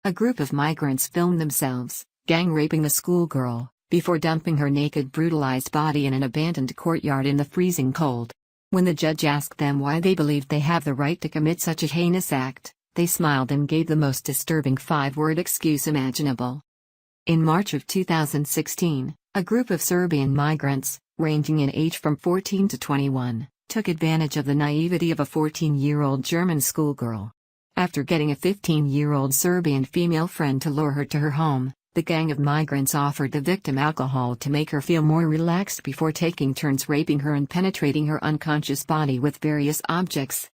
A group of migrants filmed themselves, gang-raping the schoolgirl, before dumping her naked brutalized body in an abandoned courtyard in the freezing cold. When the judge asked them why they believed they have the right to commit such a heinous act, they smiled and gave the most disturbing 5-word excuse imaginable. In March of 2016, a group of Serbian migrants, ranging in age from 14 to 21, took advantage of the naivety of a 14-year-old German schoolgirl. After getting a 15-year-old Serbian female friend to lure her to her home, the gang of migrants offered the victim alcohol to make her feel more relaxed before taking turns raping her and penetrating her unconscious body with various objects.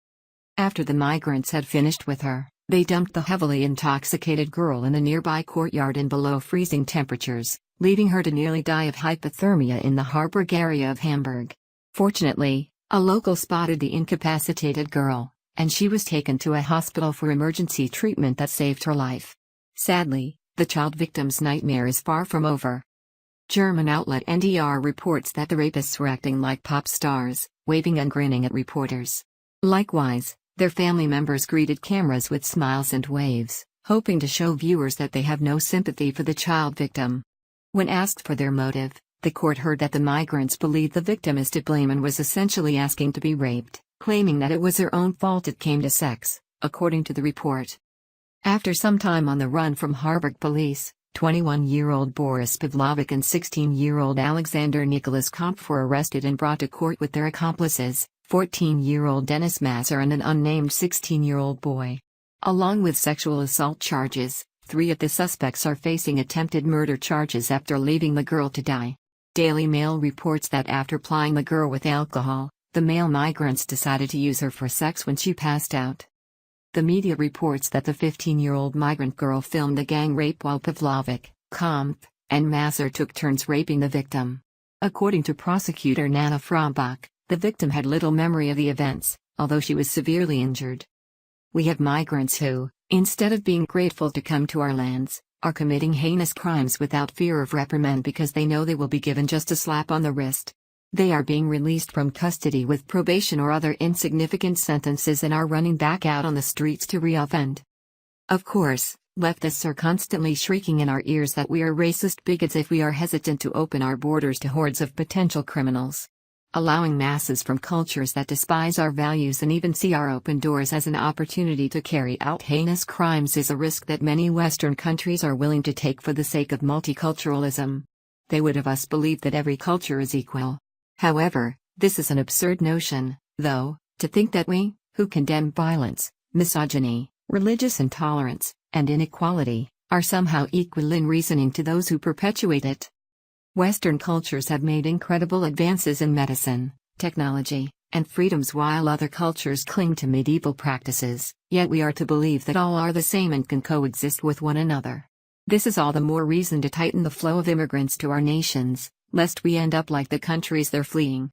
After the migrants had finished with her, they dumped the heavily intoxicated girl in a nearby courtyard in below freezing temperatures, leaving her to nearly die of hypothermia in the Harburg area of Hamburg. Fortunately, a local spotted the incapacitated girl, and she was taken to a hospital for emergency treatment that saved her life. Sadly, the child victim's nightmare is far from over. German outlet NDR reports that the rapists were acting like pop stars, waving and grinning at reporters. Likewise, their family members greeted cameras with smiles and waves, hoping to show viewers that they have no sympathy for the child victim. When asked for their motive, the court heard that the migrants believed the victim is to blame and was essentially asking to be raped, claiming that it was her own fault it came to sex, according to the report. After some time on the run from Harburg police, 21-year-old Boris Pavlovic and 16-year-old Alexander Nicholas Kopf were arrested and brought to court with their accomplices, 14-year-old Denis Masser and an unnamed 16-year-old boy. Along with sexual assault charges, 3 of the suspects are facing attempted murder charges after leaving the girl to die. Daily Mail reports that after plying the girl with alcohol, the male migrants decided to use her for sex when she passed out. The media reports that the 15-year-old migrant girl filmed the gang rape while Pavlovic, Kopf, and Masser took turns raping the victim. According to prosecutor Nana Frambach, the victim had little memory of the events, although she was severely injured. We have migrants who, instead of being grateful to come to our lands, are committing heinous crimes without fear of reprimand because they know they will be given just a slap on the wrist. They are being released from custody with probation or other insignificant sentences and are running back out on the streets to reoffend. Of course, leftists are constantly shrieking in our ears that we are racist bigots if we are hesitant to open our borders to hordes of potential criminals. Allowing masses from cultures that despise our values and even see our open doors as an opportunity to carry out heinous crimes is a risk that many Western countries are willing to take for the sake of multiculturalism. They would have us believe that every culture is equal. However, this is an absurd notion, though, to think that we, who condemn violence, misogyny, religious intolerance, and inequality, are somehow equal in reasoning to those who perpetuate it. Western cultures have made incredible advances in medicine, technology, and freedoms while other cultures cling to medieval practices, yet we are to believe that all are the same and can coexist with one another. This is all the more reason to tighten the flow of immigrants to our nations, lest we end up like the countries they're fleeing.